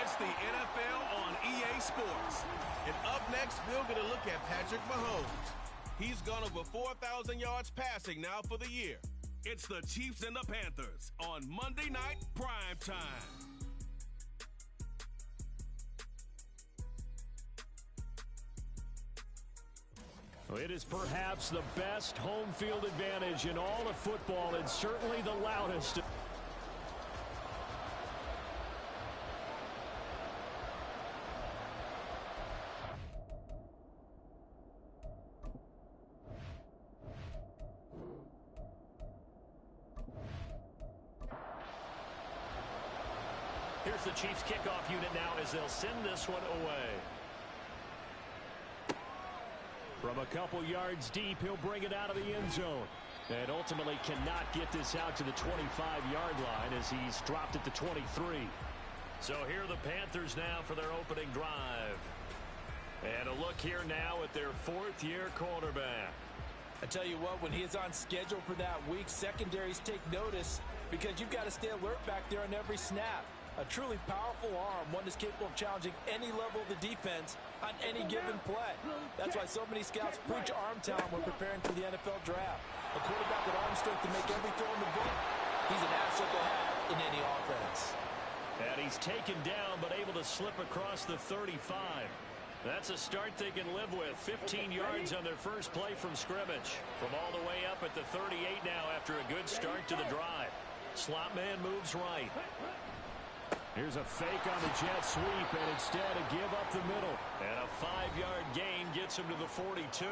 It's the NFL on EA Sports. And up next, we'll get a look at Patrick Mahomes. He's gone over 4,000 yards passing now for the year. It's the Chiefs and the Panthers on Monday Night Prime Time. It is perhaps the best home field advantage in all of football, and certainly the loudest. Here's the Chiefs kickoff unit now as they'll send this one away. From a couple yards deep, he'll bring it out of the end zone. And ultimately cannot get this out to the 25-yard line as he's dropped at the 23. So here are the Panthers now for their opening drive. And a look here now at their fourth-year quarterback. I tell you what, when he is on schedule for that week, secondaries take notice because you've got to stay alert back there on every snap. A truly powerful arm, one that's capable of challenging any level of the defense on any given play. That's why so many scouts preach arm talent when preparing for the NFL draft. A quarterback with arm strength to make every throw in the book, he's an asset to have in any offense. And he's taken down but able to slip across the 35. That's a start they can live with. 15 yards on their first play from scrimmage. From all the way up at the 38 now after a good start to the drive. Slot man moves right. Here's a fake on the jet sweep, and instead a give up the middle. And a 5-yard gain gets him to the 42.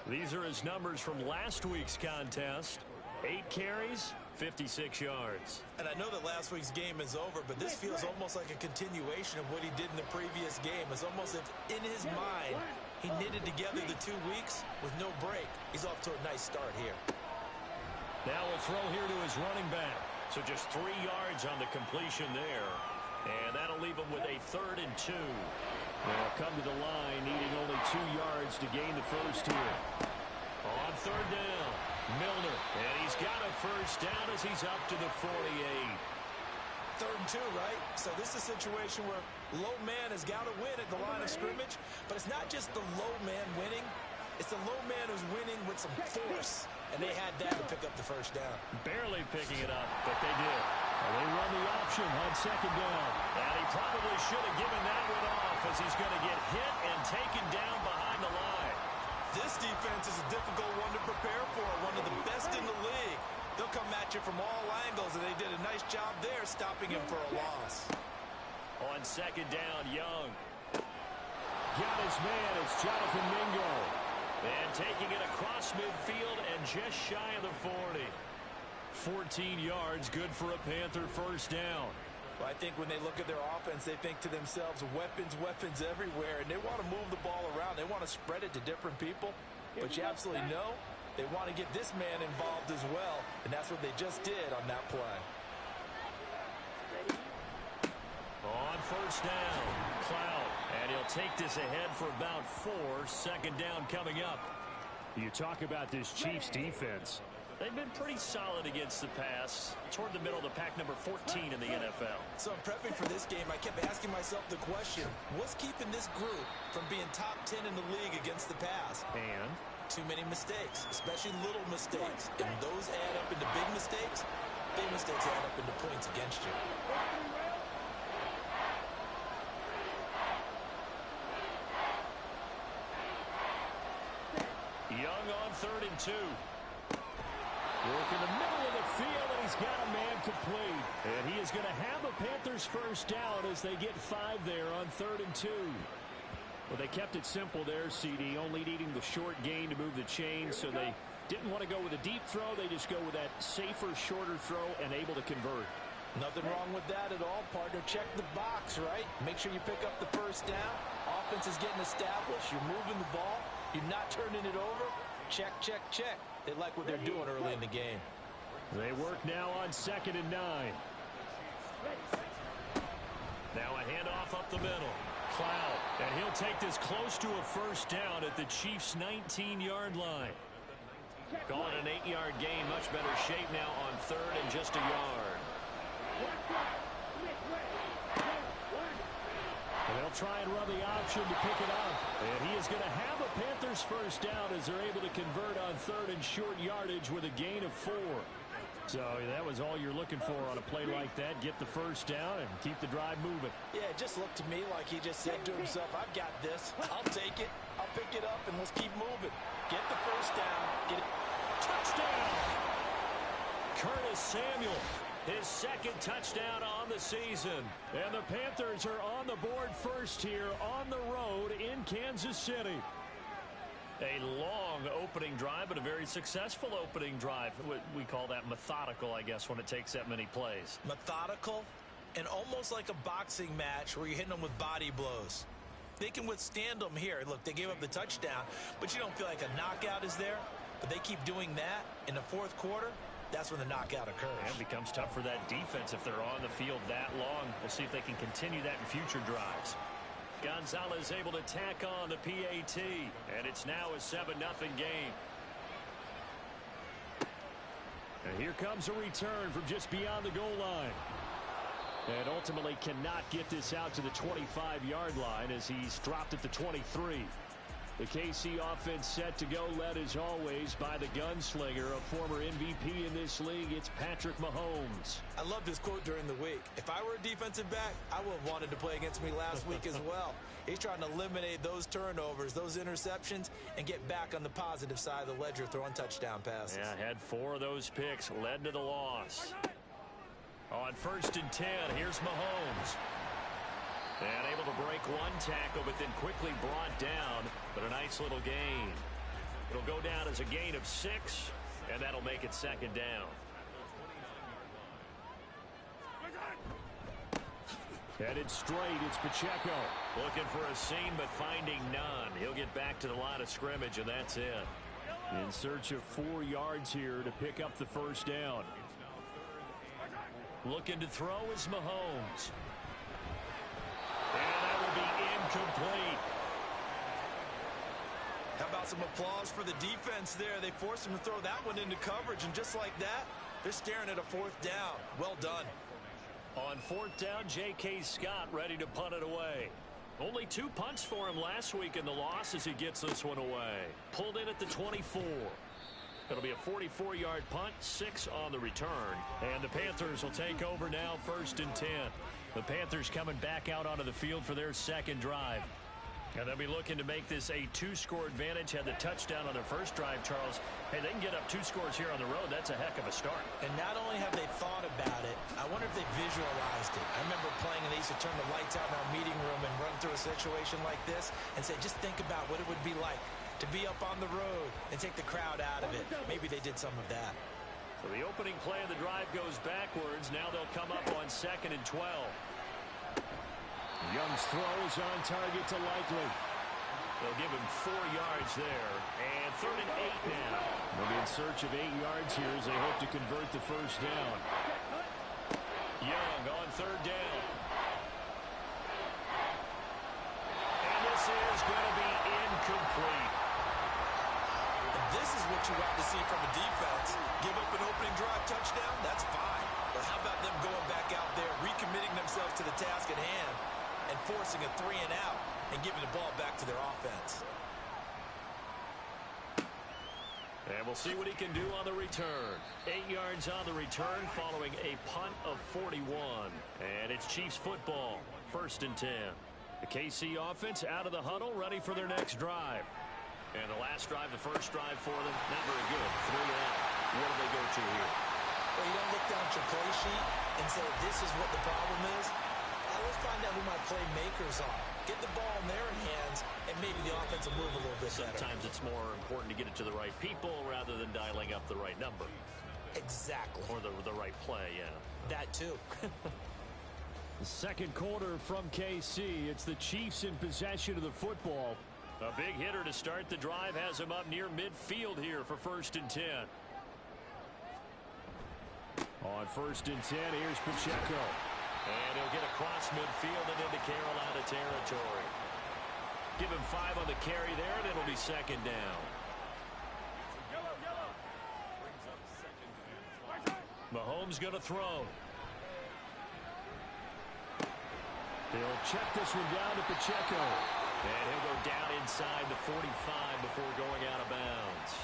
These are his numbers from last week's contest. 8 carries, 56 yards. And I know that last week's game is over, but this feels almost like a continuation of what he did in the previous game. It's almost as if in his mind he knitted together the 2 weeks with no break. He's off to a nice start here. Now we'll throw here to his running back. So just 3 yards on the completion there. And that'll leave him with a 3rd and 2. They'll come to the line needing only 2 yards to gain the first here. On 3rd down, Milner. And he's got a first down as he's up to the 48. 3rd and 2, right? So this is a situation where low man has got to win at the line of scrimmage. But it's not just the low man winning. It's the low man who's winning with some force. And they had that to pick up the first down. Barely picking it up, but they did. And they run the option on 2nd down. And he probably should have given that one off as he's going to get hit and taken down behind the line. This defense is a difficult one to prepare for, one of the best in the league. They'll come at you from all angles, and they did a nice job there stopping him for a loss. On 2nd down, Young. Got his man, it's Jonathan Mingo. And taking it across midfield and just shy of the 40. 14 yards, good for a Panther first down. Well, I think when they look at their offense, they think to themselves, weapons, weapons everywhere. And they want to move the ball around. They want to spread it to different people. But you absolutely know they want to get this man involved as well. And that's what they just did on that play. On 1st down, Cloud. And he'll take this ahead for about 4. 2nd down coming up. You talk about this Chiefs defense. They've been pretty solid against the pass. Toward the middle of the pack, number 14 in the NFL. So in prepping for this game, I kept asking myself the question, what's keeping this group from being top 10 in the league against the pass? And? Too many mistakes, especially little mistakes. And those add up into big mistakes. Big mistakes add up into points against you. Young on 3rd and 2. Work in the middle of the field, and he's got a man complete. And he is going to have a Panthers first down as they get 5 there on 3rd and 2. Well, they kept it simple there, CD, only needing the short gain to move the chain, so they didn't want to go with a deep throw. They just go with that safer, shorter throw and able to convert. Nothing wrong with that at all, partner. Check the box, right? Make sure you pick up the first down. Offense is getting established. You're moving the ball. You're not turning it over. Check, check, check. They like what they're doing early in the game. They work now on 2nd and 9. Now a handoff up the middle. Cloud. And he'll take this close to a first down at the Chiefs' 19-yard line. Calling an 8-yard gain. Much better shape now on third and just a yard. And they'll try and run the option to pick it up. And he is going to have a Panthers first down as they're able to convert on third and short yardage with a gain of 4. So that was all you're looking for on a play like that. Get the first down and keep the drive moving. Yeah, it just looked to me like he just said to himself, I've got this. I'll take it. I'll pick it up, and let's keep moving. Get the first down. Get it. Touchdown! Curtis Samuel, his second touchdown on the season. And the Panthers are on the board first here on the road in Kansas City. A long opening drive, but a very successful opening drive. We call that methodical, I guess, when it takes that many plays. Methodical and almost like a boxing match where you're hitting them with body blows. They can withstand them here. Look, they gave up the touchdown, but you don't feel like a knockout is there. But they keep doing that in the fourth quarter. That's when the knockout occurs. And it becomes tough for that defense if they're on the field that long. We'll see if they can continue that in future drives. Gonzalez able to tack on the PAT, and it's now a 7-0 game. And here comes a return from just beyond the goal line. And ultimately cannot get this out to the 25-yard line as he's dropped at the 23. The KC offense set to go, led as always by the gunslinger, a former MVP in this league. It's Patrick Mahomes. I loved his quote during the week. If I were a defensive back, I would have wanted to play against me last week as well. He's trying to eliminate those turnovers, those interceptions, and get back on the positive side of the ledger, throwing touchdown passes. Yeah, had 4 of those picks, led to the loss. On 1st and 10, here's Mahomes. And able to break one tackle, but then quickly brought down. But a nice little gain. It'll go down as a gain of 6, and that'll make it second down. Headed straight, it's Pacheco. Looking for a seam, but finding none. He'll get back to the line of scrimmage, and that's it. In search of 4 yards here to pick up the first down. Looking to throw is Mahomes. And that will be incomplete. How about some applause for the defense there? They forced him to throw that one into coverage, and just like that, they're staring at a 4th down. Well done. On 4th down, J.K. Scott ready to punt it away. Only 2 punts for him last week in the loss as he gets this one away. Pulled in at the 24. It'll be a 44-yard punt, 6 on the return. And the Panthers will take over now, 1st and 10. The Panthers coming back out onto the field for their second drive. And they'll be looking to make this a 2-score advantage. Had the touchdown on their first drive, Charles. Hey, they can get up 2 scores here on the road. That's a heck of a start. And not only have they thought about it, I wonder if they visualized it. I remember playing, and they used to turn the lights out in our meeting room and run through a situation like this and say, just think about what it would be like to be up on the road and take the crowd out of it. Maybe they did some of that. So the opening play of the drive goes backwards. Now they'll come up on 2nd and 12. Young's throw is on target to Likely. They'll give him 4 yards there. And 3rd and 8 now. They'll be in search of 8 yards here as they hope to convert the first down. Young on 3rd down. And this is going to be incomplete. And this is what you want to see from a defense. Give up an opening drive touchdown, that's fine. But how about them going back out there, recommitting themselves to the task at hand, and forcing a 3 and out and giving the ball back to their offense. And we'll see what he can do on the return. 8 yards on the return following a punt of 41. And it's Chiefs football, 1st and 10. The KC offense out of the huddle, ready for their next drive. And the last drive, the first drive for them, not very good. 3 and out. What do they go to here? Well, you don't look down at your play sheet and say, this is what the problem is. Let's find out who my playmakers are. Get the ball in their hands, and maybe the offense will move a little bit better. Sometimes it's more important to get it to the right people rather than dialing up the right number. Exactly. Or the right play, yeah. That too. The second quarter from KC. It's the Chiefs in possession of the football. A big hitter to start the drive has him up near midfield here for 1st and 10. On 1st and 10, here's Pacheco. And he'll get across midfield and into Carolina territory. Give him 5 on the carry there, and it'll be 2nd down. Mahomes going to throw. He'll check this one down to Pacheco. And he'll go down inside the 45 before going out of bounds.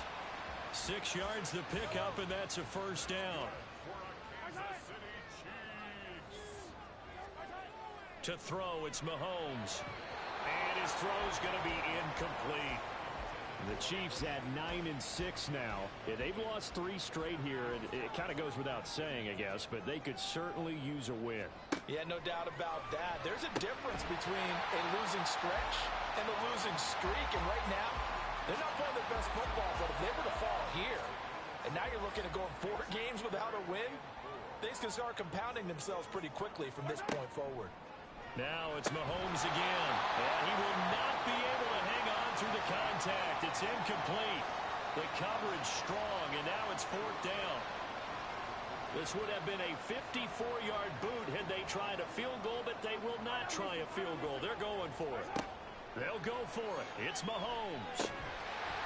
6 yards the pickup, and that's a first down. To throw, it's Mahomes. And his throw's going to be incomplete. The Chiefs at 9-6 now. Yeah, they've lost 3 straight here, and it kind of goes without saying, I guess, but they could certainly use a win. Yeah, no doubt about that. There's a difference between a losing stretch and a losing streak, and right now, they're not playing their best football, but if they were to fall here, and now you're looking at going 4 games without a win, things can start compounding themselves pretty quickly from this point forward. Now it's Mahomes again. And he will not be able to hang on through the contact. It's incomplete. The coverage strong, and now it's 4th down. This would have been a 54-yard boot had they tried a field goal, but they will not try a field goal. They're going for it. They'll go for it. It's Mahomes.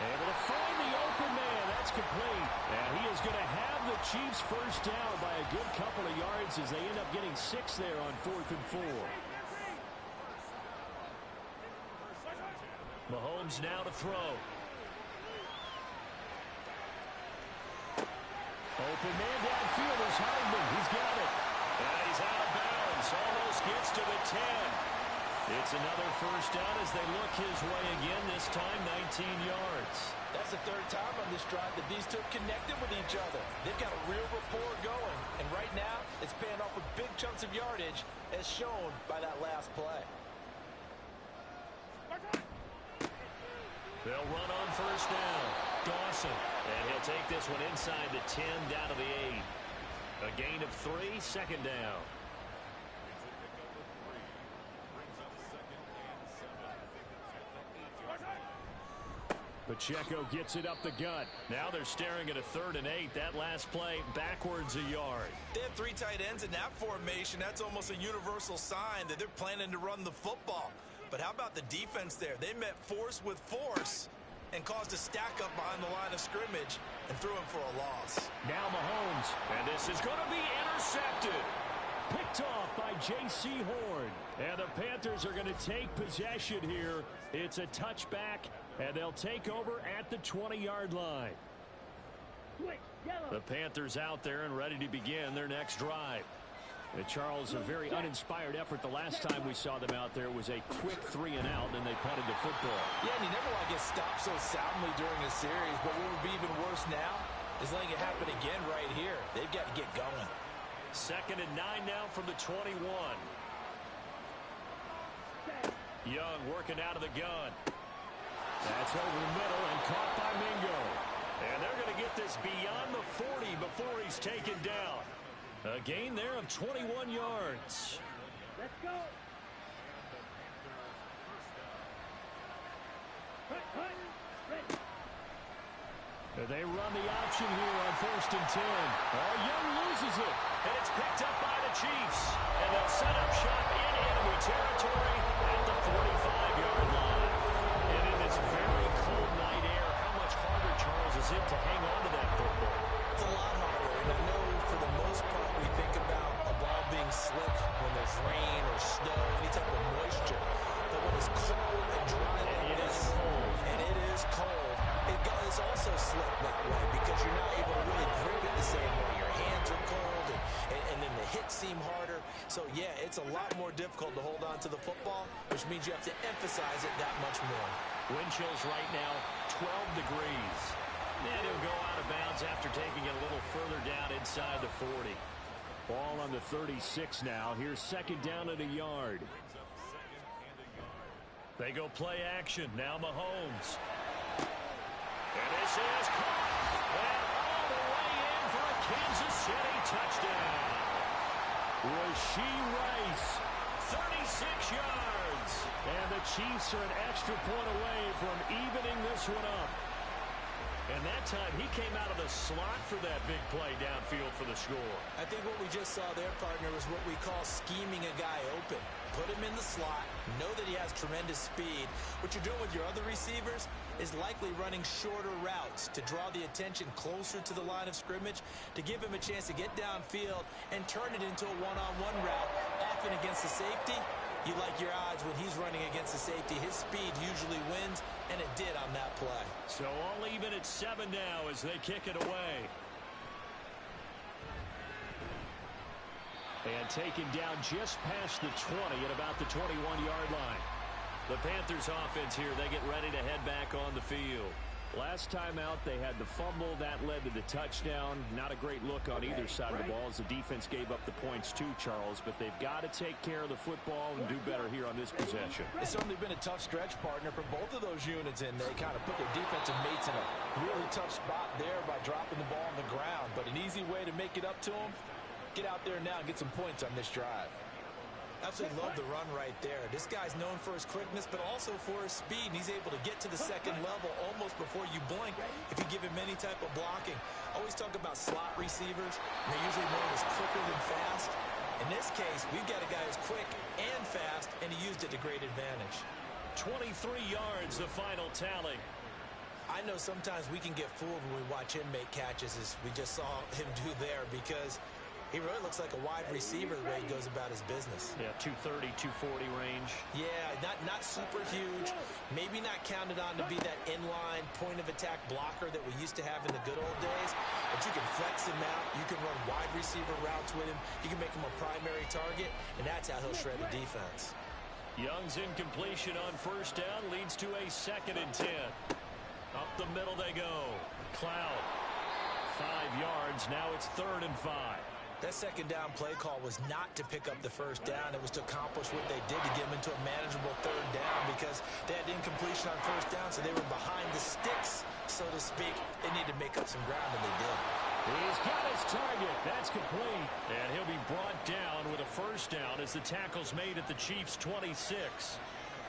Able to find the open man. That's complete. And he is going to have the Chiefs first down by a good couple of yards as they end up getting 6 there on 4th and 4. Mahomes now to throw. Open man downfield is Hardman. He's got it. And he's out of bounds. Almost gets to the 10. It's another first down as they look his way again, this time 19 yards. That's the 3rd time on this drive that these two have connected with each other. They've got a real rapport going. And right now, it's paying off with big chunks of yardage as shown by that last play. They'll run on first down. Dawson. And he'll take this one inside the 10 down to the 8. A gain of 3, 2nd down. Pacheco gets it up the gut. Now they're staring at a 3rd and 8. That last play backwards a yard. They have 3 tight ends in that formation. That's almost a universal sign that they're planning to run the football. But how about the defense there? They met force with force and caused a stack up behind the line of scrimmage and threw him for a loss. Now Mahomes. And this is going to be intercepted. Picked off by J.C. Horn. And the Panthers are going to take possession here. It's a touchback, and they'll take over at the 20-yard line. The Panthers out there and ready to begin their next drive. And Charles, a very uninspired effort. The last time we saw them out there was a quick 3 and out, and they punted the football. Yeah, and you never want to get stopped so soundly during a series, but what would be even worse now is letting it happen again right here. They've got to get going. 2nd and 9 now from the 21. Young working out of the gun. That's over the middle and caught by Mingo. And they're going to get this beyond the 40 before he's taken down. A gain there of 21 yards. Let's go. They run the option here on 1st and 10. Young loses it. And it's picked up by the Chiefs. And they'll set up shop in enemy territory at the 45-yard line. And in this very cold night air, how much harder, Charles, is it to hang on to that football? It's a lot harder. And I know for the most part we think about a ball being slick when there's rain or snow, any type of moisture. But when it's cold and dry like this, and it is cold, it's also slick that way because you're not able to really grip it the same way. Your hands are cold, and then the hits seem harder. So, yeah, it's a lot more difficult to hold on to the football, which means you have to emphasize it that much more. Wind chills right now, 12 degrees. And he'll go out of bounds after taking it a little further down inside the 40. Ball on the 36 now. Here's 2nd down at a yard. They go play action. Now Mahomes. And this is caught. And all the way in for a Kansas City touchdown. Rashee Rice, 36 yards. And the Chiefs are an extra point away from evening this one up. And that time, he came out of the slot for that big play downfield for the score. I think what we just saw there, partner, was what we call scheming a guy open. Put him in the slot, know that he has tremendous speed. What you're doing with your other receivers is likely running shorter routes to draw the attention closer to the line of scrimmage, to give him a chance to get downfield and turn it into a one-on-one route, often against the safety. You like your odds when he's running against the safety. His speed usually wins, and it did on that play. So all even at 7 now as they kick it away. And taken down just past the 20 at about the 21-yard line. The Panthers offense here, they get ready to head back on the field. Last time out, they had the fumble. That led to the touchdown. Not a great look on either side of the ball as the defense gave up the points too, Charles. But they've got to take care of the football and do better here on this possession. It's certainly been a tough stretch, partner, for both of those units, and they kind of put their defensive mates in a really tough spot there by dropping the ball on the ground. But an easy way to make it up to them, get out there now and get some points on this drive. Absolutely love the run right there. This guy's known for his quickness, but also for his speed. And he's able to get to the second level almost before you blink if you give him any type of blocking. I always talk about slot receivers. They're usually known as quicker than fast. In this case, we've got a guy who's quick and fast, and he used it to great advantage. 23 yards, the final tally. I know sometimes we can get fooled when we watch him make catches, as we just saw him do there, because he really looks like a wide receiver the way he goes about his business. Yeah, 230, 240 range. Yeah, not super huge. Maybe not counted on to be that inline point-of-attack blocker that we used to have in the good old days. But you can flex him out. You can run wide receiver routes with him. You can make him a primary target, and that's how he'll shred a defense. Young's incompletion on first down leads to a 2nd and 10. Up the middle they go. Cloud. 5 yards. Now it's 3rd and 5. That second down play call was not to pick up the first down. It was to accomplish what they did, to get them into a manageable 3rd down, because they had incompletion on first down, so they were behind the sticks, so to speak. They needed to make up some ground, and they did. He's got his target. That's complete. And he'll be brought down with a first down as the tackle's made at the Chiefs' 26.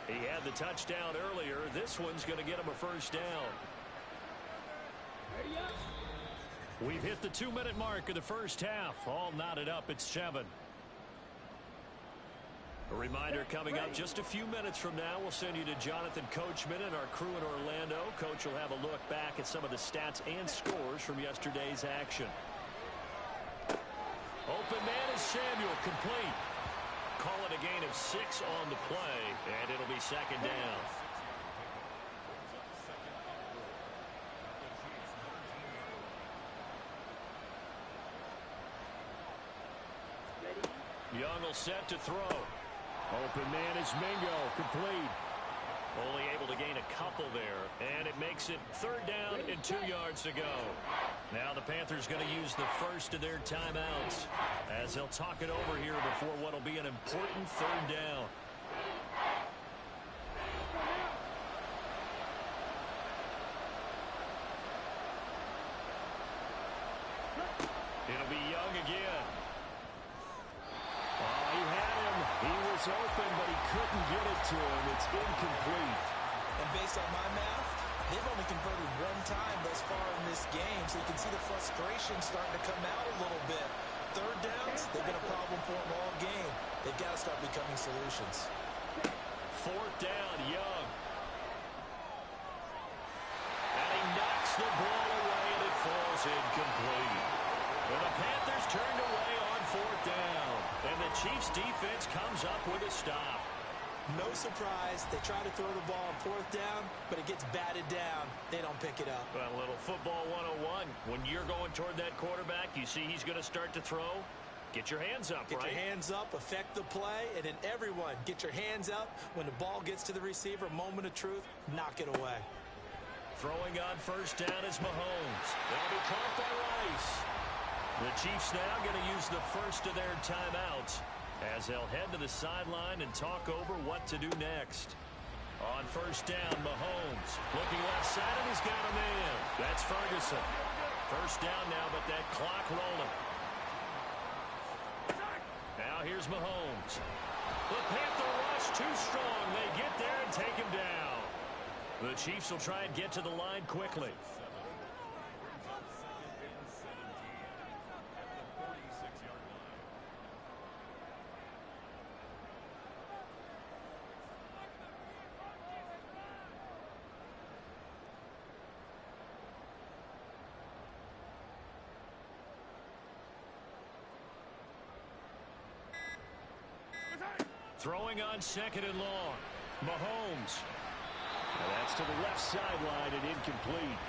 He had the touchdown earlier. This one's going to get him a first down. We've hit the 2-minute mark of the first half. All knotted up at 7. A reminder coming up just a few minutes from now. We'll send you to Jonathan Coachman and our crew in Orlando. Coach will have a look back at some of the stats and scores from yesterday's action. Open man is Samuel, complete. Call it a gain of 6 on the play, and it'll be 2nd down. Young will set to throw. Open man is Mingo, complete. Only able to gain a couple there, and it makes it 3rd down and 2 yards to go. Now the Panthers going to use the first of their timeouts as they'll talk it over here before what will be an important 3rd down. It'll be Young again. He had him. He was open, but he couldn't get it to him. It's incomplete. And based on my math, they've only converted 1 time thus far in this game, so you can see the frustration starting to come out a little bit. 3rd downs, they've been a problem for them all game. They've got to start becoming solutions. 4th down, Young. And he knocks the ball away, and it falls incomplete. Well, the Panthers turned away on 4th down. And the Chiefs defense comes up with a stop. No surprise. They try to throw the ball on 4th down, but it gets batted down. They don't pick it up. Well, a little football 101. When you're going toward that quarterback, you see he's going to start to throw. Get your hands up, Get your hands up, affect the play, and then everyone get your hands up. When the ball gets to the receiver, moment of truth, knock it away. Throwing on first down is Mahomes. That'll be caught by Rice. The Chiefs now going to use the first of their timeouts as they'll head to the sideline and talk over what to do next. On first down, Mahomes looking left side, and he's got a man. That's Ferguson. First down now, but that clock rolling. Now here's Mahomes. The Panther rush too strong. They get there and take him down. The Chiefs will try and get to the line quickly. Throwing on second and long. Mahomes. And that's to the left sideline and incomplete.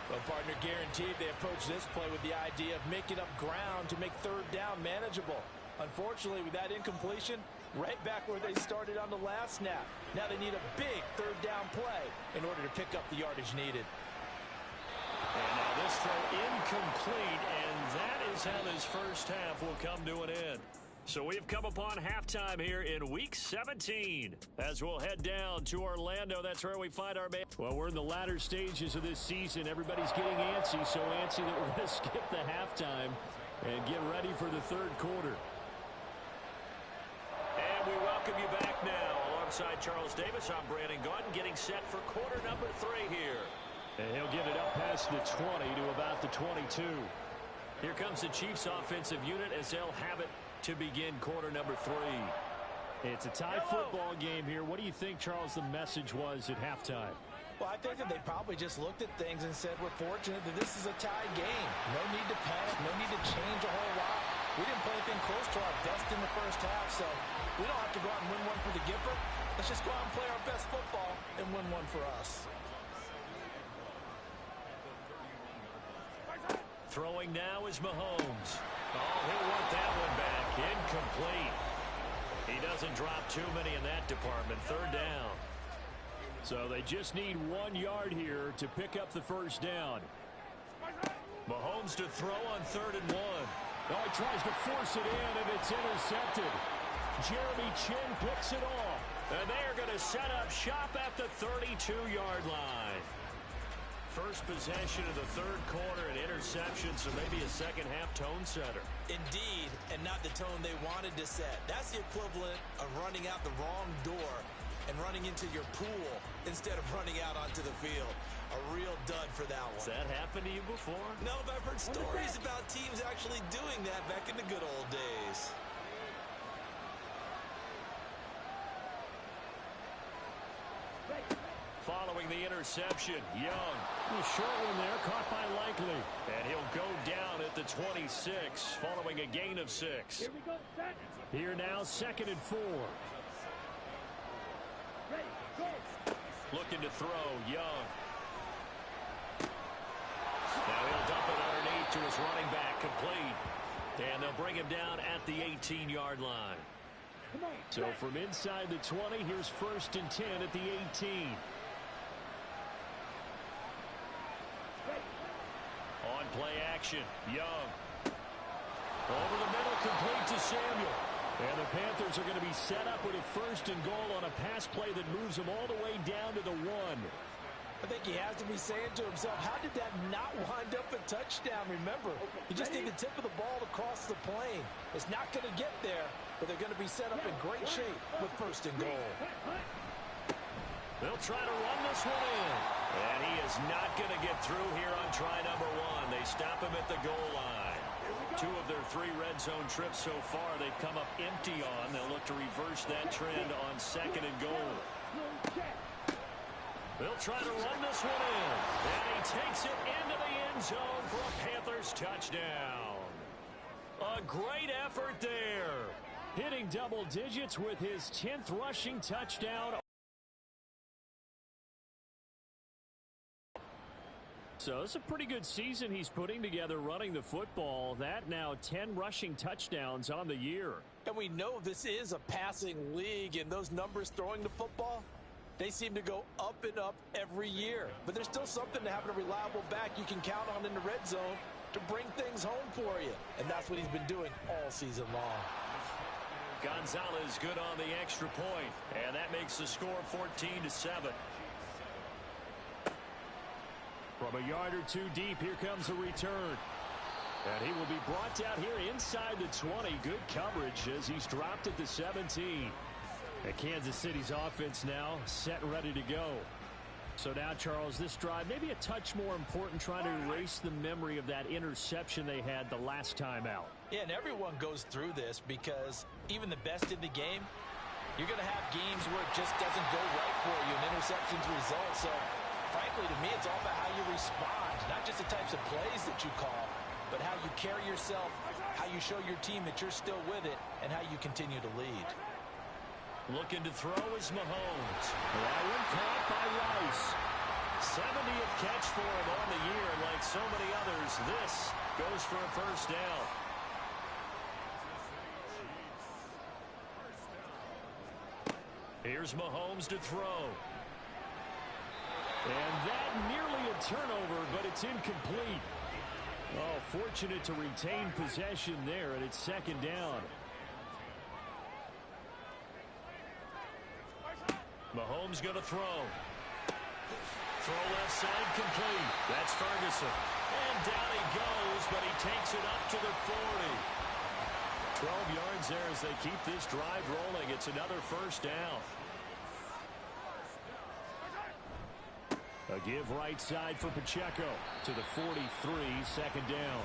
Well, partner, guaranteed they approach this play with the idea of making up ground to make third down manageable. Unfortunately, with that incompletion, right back where they started on the last snap. Now they need a big third down play in order to pick up the yardage needed. And now this throw incomplete, and that is how this first half will come to an end. So we've come upon halftime here in Week 17. As we'll head down to Orlando, that's where we find our man. Well, we're in the latter stages of this season. Everybody's getting antsy, so antsy that we're going to skip the halftime and get ready for the third quarter. And we welcome you back now. Alongside Charles Davis, I'm Brandon Gaudin, getting set for quarter number 3 here. And he'll get it up past the 20 to about the 22. Here comes the Chiefs offensive unit as they'll have it to begin quarter number 3. It's a tie football game here. What do you think, Charles, the message was at halftime? Well, I think that they probably just looked at things and said, we're fortunate that this is a tie game. No need to panic, no need to change a whole lot. We didn't play anything close to our best in the first half, so we don't have to go out and win one for the Gipper. Let's just go out and play our best football and win one for us. Throwing now is Mahomes. Oh, he'll want that one back. Incomplete. He doesn't drop too many in that department. Third down. So they just need 1 yard here to pick up the first down. Mahomes to throw on 3rd and 1. Oh, he tries to force it in, and it's intercepted. Jeremy Chin picks it off. And they are going to set up shop at the 32-yard line. First possession of the third quarter, an interception, so maybe a second-half tone setter. Indeed, and not the tone they wanted to set. That's the equivalent of running out the wrong door and running into your pool instead of running out onto the field. A real dud for that one. Has that happened to you before? No, but I've heard stories about teams actually doing that back in the good old days. Following the interception, Young. A short one there, caught by Likely. And he'll go down at the 26, following a gain of 6. Here we go, set. Here now, 2nd and 4. Ready, go. Looking to throw, Young. Now he'll dump it underneath to his running back, complete. And they'll bring him down at the 18-yard line. So from inside the 20, here's 1st and 10 at the 18. On play action, Young. Over the middle, complete to Samuel. And the Panthers are going to be set up with a 1st and goal on a pass play that moves them all the way down to the 1. I think he has to be saying to himself, how did that not wind up a touchdown? Remember, you just need the tip of the ball to cross the plane. It's not going to get there, but they're going to be set up in great shape with 1st and goal. They'll try to run this one in. And he is not going to get through here on try number 1. They stop him at the goal line. 2 of their 3 red zone trips so far they've come up empty on. They'll look to reverse that trend on 2nd and goal. They'll try to run this one in. And he takes it into the end zone for a Panthers touchdown. A great effort there. Hitting double digits with his 10th rushing touchdown. So it's a pretty good season he's putting together running the football. That now 10 rushing touchdowns on the year. And we know this is a passing league, and those numbers throwing the football, they seem to go up and up every year. But there's still something to having a reliable back you can count on in the red zone to bring things home for you. And that's what he's been doing all season long. Gonzalez good on the extra point, and that makes the score 14-7. From a yard or 2 deep, here comes a return. And he will be brought down here inside the 20. Good coverage as he's dropped at the 17. And Kansas City's offense now set and ready to go. So now, Charles, this drive maybe a touch more important, trying to erase the memory of that interception they had the last time out. Yeah, and everyone goes through this because even the best in the game, you're going to have games where it just doesn't go right for you, and interceptions result. So, frankly, to me, it's all about how you respond, not just the types of plays that you call, but how you carry yourself, how you show your team that you're still with it, and how you continue to lead. Looking to throw is Mahomes. That one caught by Rice. 70th catch for him on the year, and like so many others, this goes for a first down. Here's Mahomes to throw. And that nearly a turnover, but it's incomplete. Oh, fortunate to retain possession there, and it's second down. Mahomes going to throw. Throw left side complete. That's Ferguson. And down he goes, but he takes it up to the 40. 12 yards there as they keep this drive rolling. It's another first down. A give right side for Pacheco to the 43, second down.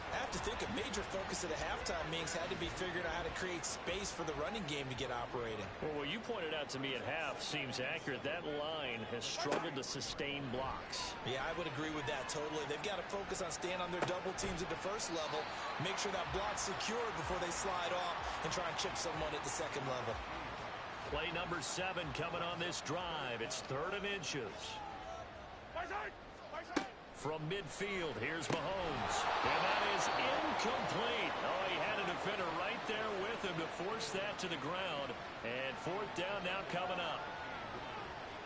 I have to think a major focus at the halftime means had to be figuring out how to create space for the running game to get operating. Well, what you pointed out to me at half seems accurate. That line has struggled to sustain blocks. Yeah, I would agree with that totally. They've got to focus on staying on their double teams at the first level, make sure that block's secured before they slide off and try and chip someone at the second level. Play number 7 coming on this drive. It's 3rd and inches. From midfield, here's Mahomes. And that is incomplete. Oh, he had a defender right there with him to force that to the ground. And 4th down now coming up.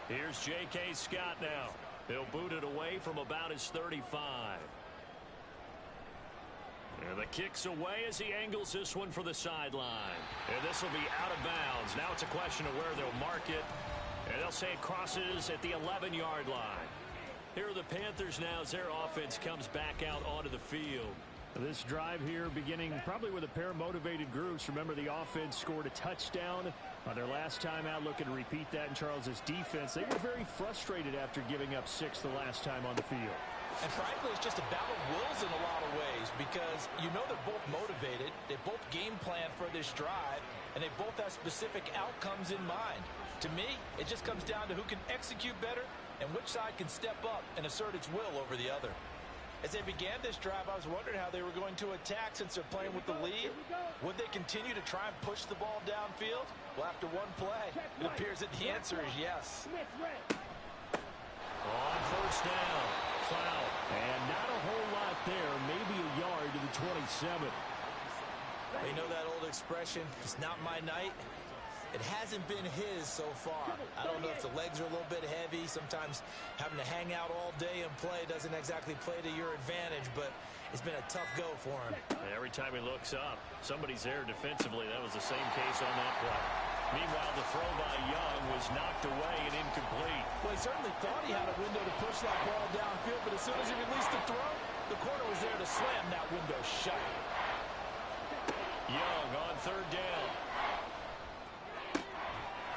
Here's J.K. Scott now. He'll boot it away from about his 35. And the kick's away as he angles this one for the sideline. And this will be out of bounds. Now it's a question of where they'll mark it. And they'll say it crosses at the 11-yard line. Here are the Panthers now as their offense comes back out onto the field. This drive here beginning probably with a pair of motivated groups. Remember, the offense scored a touchdown on their last time out. Looking to repeat that in Charles's defense. They were very frustrated after giving up 6 the last time on the field. And frankly, it's just a battle of wills in a lot of ways because you know they're both motivated. They both game plan for this drive, and they both have specific outcomes in mind. To me, it just comes down to who can execute better and which side can step up and assert its will over the other. As they began this drive, I was wondering how they were going to attack since they're playing with the lead. Would they continue to try and push the ball downfield? Well, after one play, it appears that the answer is yes. On first down, Cloud. And not a whole lot there, maybe a yard to the 27. You know that old expression, it's not my night? It hasn't been his so far. I don't know if the legs are a little bit heavy. Sometimes having to hang out all day and play doesn't exactly play to your advantage, but it's been a tough go for him. Every time he looks up, somebody's there defensively. That was the same case on that play. Meanwhile, the throw by Young was knocked away and incomplete. Well, he certainly thought he had a window to push that ball downfield, but as soon as he released the throw, the corner was there to slam that window shut. Young on 3rd down.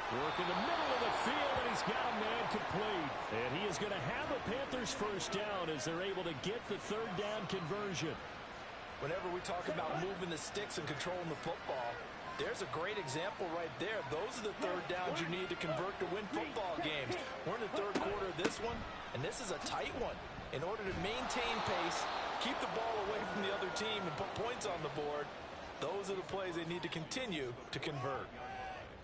Work in the middle of the field, and he's got a man complete. And he is going to have a Panthers first down as they're able to get the 3rd down conversion. Whenever we talk about moving the sticks and controlling the football, there's a great example right there. Those are the 3rd downs you need to convert to win football games. We're in the 3rd quarter of this one, and this is a tight one. In order to maintain pace, keep the ball away from the other team, and put points on the board, those are the plays they need to continue to convert.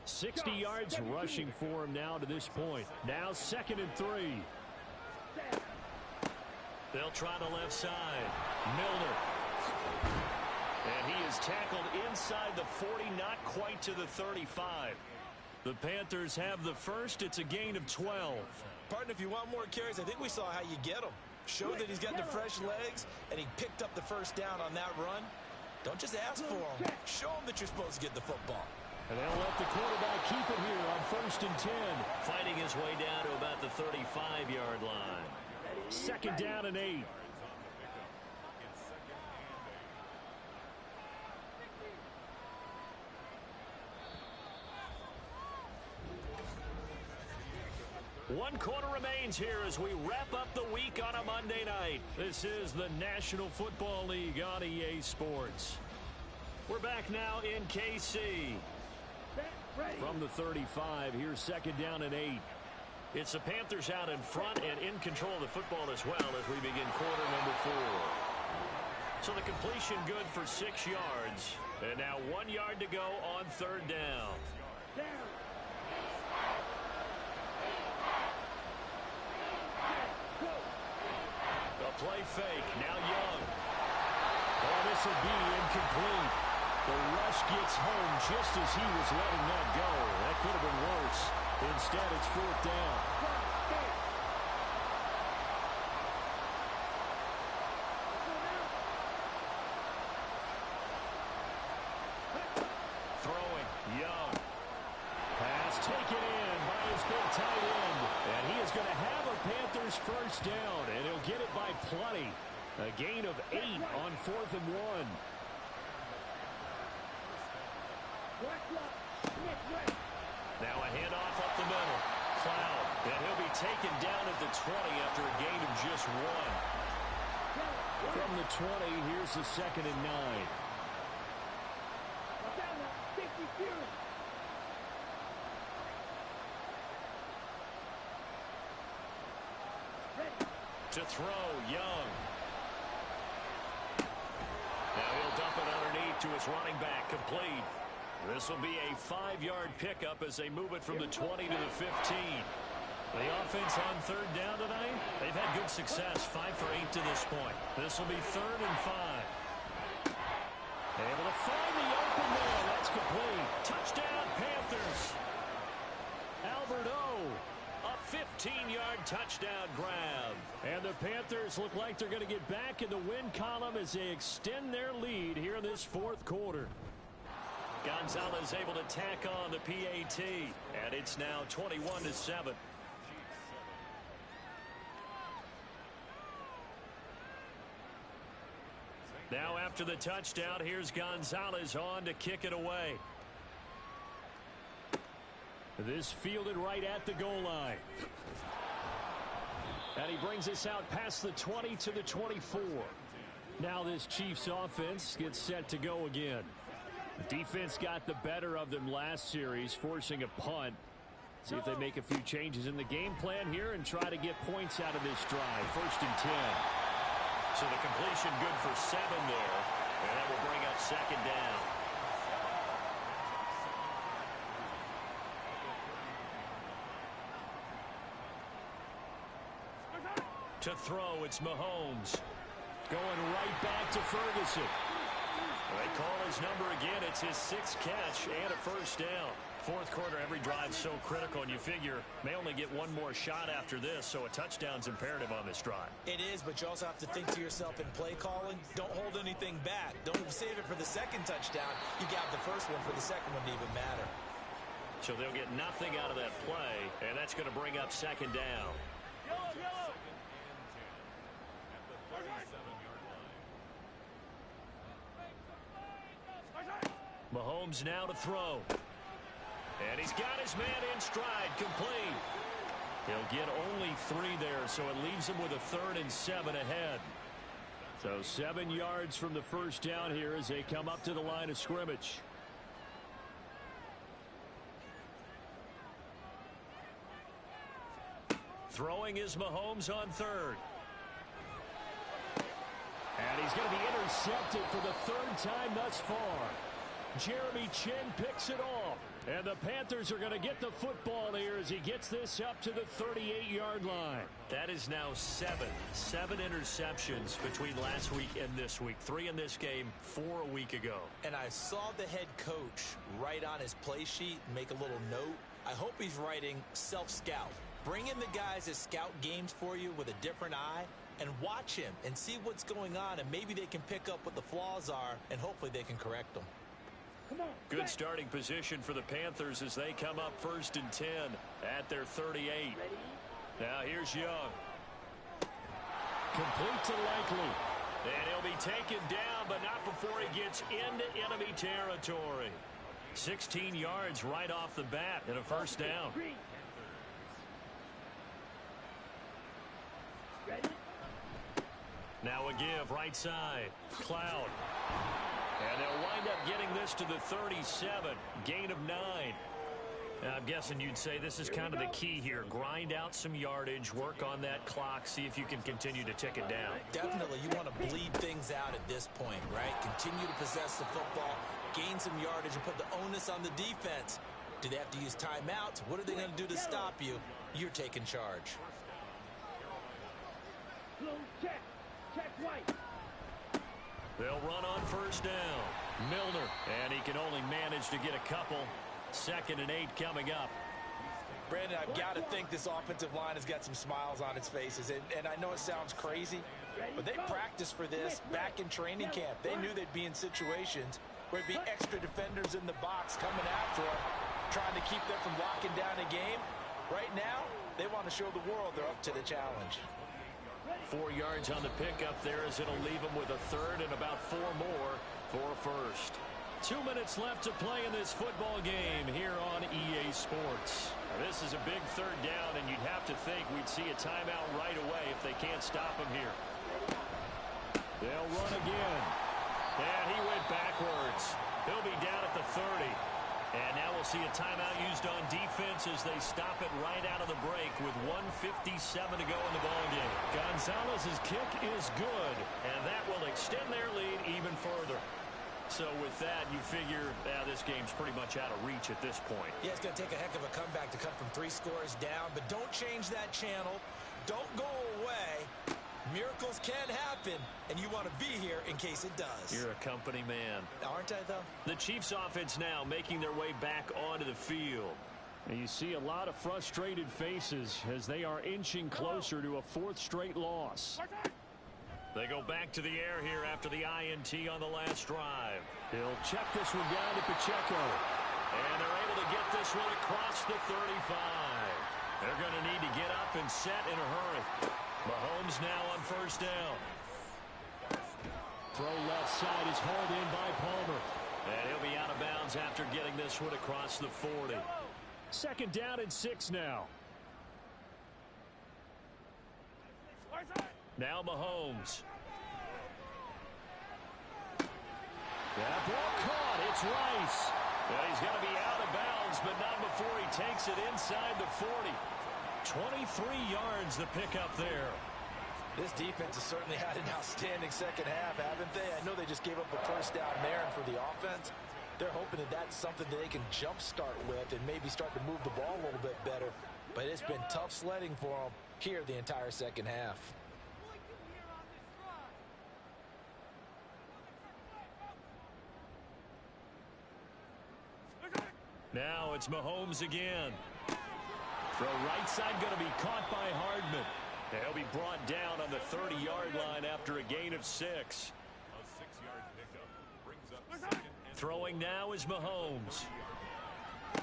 60 yards rushing for him now to this point. Now 2nd and 3. They'll try the left side. Milner. And he is tackled inside the 40, not quite to the 35. The Panthers have the first. It's a gain of 12. Partner, if you want more carries, I think we saw how you get them. Show that he's got the fresh legs, and he picked up the first down on that run. Don't just ask for them. Show them that you're supposed to get the football. And they'll let the quarterback keep it here on 1st and 10. Fighting his way down to about the 35-yard line. 2nd down and 8. One quarter remains here as we wrap up the week on a Monday night. This is the National Football League on EA Sports. We're back now in KC. From the 35, here's 2nd down and 8. It's the Panthers out in front and in control of the football as well as we begin quarter number 4. So the completion good for 6 yards. And now 1 yard to go on 3rd down. A play fake. Now Young. Oh, this will be incomplete. The rush gets home just as he was letting that go. That could have been worse. Instead, it's fourth down. Throwing. Young. Pass taken in by his big tight end. And he is going to have a Panthers first down. And he'll get it by plenty. A gain of 8 on 4th and 1. Now a handoff up the middle. Cloud. And he'll be taken down at the 20 after a gain of just 1. From the 20, here's the 2nd and 9. To throw, Young. Now he'll dump it underneath to his running back, complete. This will be a 5-yard pickup as they move it from the 20 to the 15. The offense on third down tonight, they've had good success, 5 for 8 to this point. This will be 3rd and 5. Able to find the open man. That's complete. Touchdown, Panthers. Albert O. A 15-yard touchdown grab. And the Panthers look like they're going to get back in the win column as they extend their lead here in this 4th quarter. Gonzalez able to tack on the PAT. And it's now 21-7. Now after the touchdown, here's Gonzalez on to kick it away. This fielded right at the goal line. And he brings us out past the 20 to the 24. Now this Chiefs offense gets set to go again. Defense got the better of them last series, forcing a punt. See if they make a few changes in the game plan here and try to get points out of this drive. 1st and 10. So the completion good for 7 there. And that will bring up 2nd down. To throw, it's Mahomes. Going right back to Ferguson. They call his number again. It's his 6th catch and a first down. 4th quarter, every drive's so critical, and you figure may only get one more shot after this, so a touchdown's imperative on this drive. It is, but you also have to think to yourself in play calling, don't hold anything back. Don't save it for the 2nd touchdown. You got the first one for the 2nd one to even matter. So they'll get nothing out of that play, and that's going to bring up 2nd down. Mahomes now to throw. And he's got his man in stride, complete. He'll get only 3 there, so it leaves him with a 3rd and 7 ahead. So 7 yards from the first down here as they come up to the line of scrimmage. Throwing is Mahomes on 3rd. And he's going to be intercepted for the 3rd time thus far. Jeremy Chin picks it off. And the Panthers are going to get the football here as he gets this up to the 38-yard line. That is now 7 interceptions between last week and this week. 3 in this game, 4 a week ago. And I saw the head coach write on his play sheet, make a little note. I hope he's writing self-scout. Bring in the guys that scout games for you with a different eye and watch him and see what's going on, and maybe they can pick up what the flaws are, and hopefully they can correct them. Good starting position for the Panthers as they come up 1st and 10 at their 38. Now here's Young. Complete to Likely. And he'll be taken down, but not before he gets into enemy territory. 16 yards right off the bat and a first down. Now a give right side. Cloud. And they'll wind up getting this to the 37. Gain of 9. Now, I'm guessing you'd say this is kind of the key here. Grind out some yardage, work on that clock, see if you can continue to tick it down. Definitely. You want to bleed things out at this point, right? Continue to possess the football, gain some yardage, and put the onus on the defense. Do they have to use timeouts? What are they going to do to stop you? You're taking charge. Check. Check right. They'll run on first down. Milner, and he can only manage to get a couple. 2nd and 8 coming up. Brandon, I've got to think this offensive line has got some smiles on its faces. And I know it sounds crazy, but they practiced for this back in training camp. They knew they'd be in situations where it'd be extra defenders in the box coming after them, trying to keep them from locking down a game. Right now, they want to show the world they're up to the challenge. 4 yards on the pickup there as it'll leave them with a 3rd and about 4 more for a first. 2 minutes left to play in this football game here on EA Sports. Now, this is a big 3rd down, and you'd have to think we'd see a timeout right away if they can't stop him here. They'll run again. And he went backwards. He'll be down at the 30. And now we'll see a timeout used on defense as they stop it right out of the break with 1:57 to go in the ballgame. Gonzalez's kick is good, and that will extend their lead even further. So with that, you figure this game's pretty much out of reach at this point. Yeah, it's going to take a heck of a comeback to come from 3 scores down, but don't change that channel. Don't go away. Miracles can happen, and you want to be here in case it does. You're a company man. Aren't I, though? The Chiefs offense now making their way back onto the field. And you see a lot of frustrated faces as they are inching closer to a 4th straight loss. They go back to the air here after the INT on the last drive. He'll check this one down to Pacheco. And they're able to get this one across the 35. They're going to need to get up and set in a hurry. Mahomes now on first down. Throw left side is hauled in by Palmer. And he'll be out of bounds after getting this one across the 40. 2nd down and 6 now. Now Mahomes. That ball caught. It's Rice. Well, he's going to be out of bounds, but not before he takes it inside the 40. 23 yards the pickup there. This defense has certainly had an outstanding second half, haven't they? I know they just gave up a first down there, and for the offense, they're hoping that that's something that they can jumpstart with and maybe start to move the ball a little bit better. But it's been tough sledding for them here the entire second half. Now it's Mahomes again. Throw right side going to be caught by Hardman. He'll be brought down on the 30-yard line after a gain of 6. A 6-yard pickup brings up 2nd and Throwing now is Mahomes. Oh,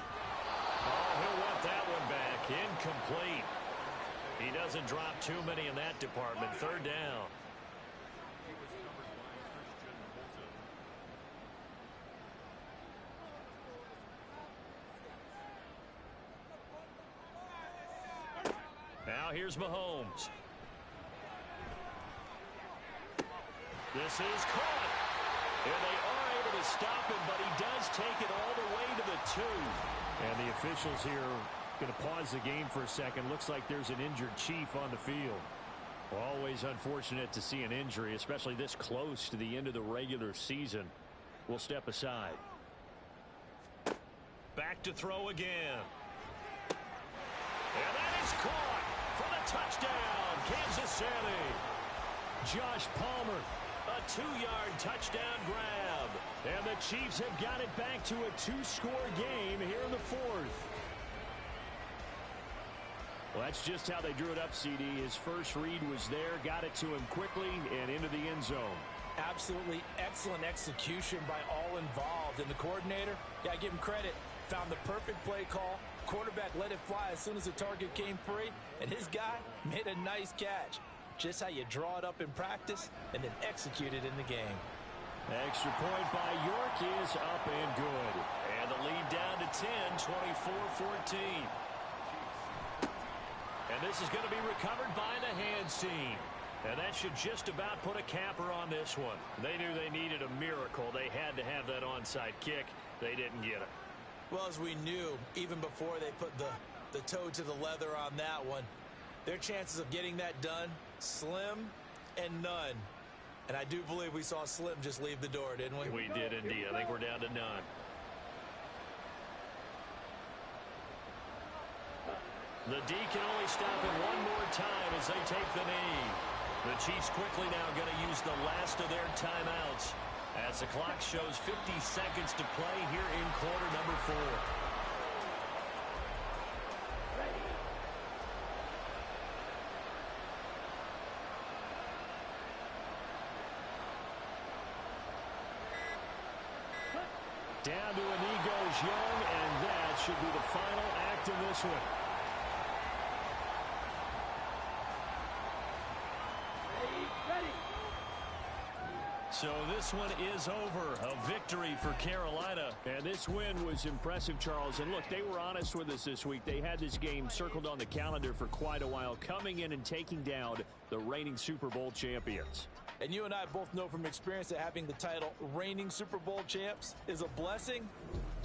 he'll want that one back. Incomplete. He doesn't drop too many in that department. 3rd down. Now here's Mahomes. This is caught. And they are able to stop him, but he does take it all the way to the 2. And the officials here going to pause the game for a second. Looks like there's an injured Chief on the field. Always unfortunate to see an injury, especially this close to the end of the regular season. We'll step aside. Back to throw again. And that is caught for the touchdown, Kansas City. Josh Palmer. A 2-yard touchdown grab. And the Chiefs have got it back to a 2-score game here in the 4th. Well, that's just how they drew it up, CD. His first read was there, got it to him quickly and into the end zone. Absolutely excellent execution by all involved. And the coordinator, got to give him credit, found the perfect play call. Quarterback let it fly as soon as the target came free. And his guy made a nice catch. Just how you draw it up in practice and then execute it in the game. Extra point by York is up and good. And the lead down to 10, 24-14. And this is going to be recovered by the hands team. And that should just about put a capper on this one. They knew they needed a miracle. They had to have that onside kick. They didn't get it. Well, as we knew, even before they put the toe to the leather on that one, their chances of getting that done, slim and none. And I do believe we saw Slim just leave the door, didn't we? We did indeed. I think we're down to none. The D can only stop it one more time as they take the knee. The Chiefs quickly now going to use the last of their timeouts as the clock shows 50 seconds to play here in quarter number 4. Down to a knee goes Young, and that should be the final act in this one. So this one is over. A victory for Carolina. And this win was impressive, Charles. And look, they were honest with us this week. They had this game circled on the calendar for quite a while, coming in and taking down the reigning Super Bowl champions. And you and I both know from experience that having the title reigning Super Bowl champs is a blessing,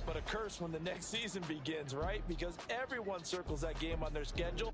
but a curse when the next season begins, right? Because everyone circles that game on their schedule.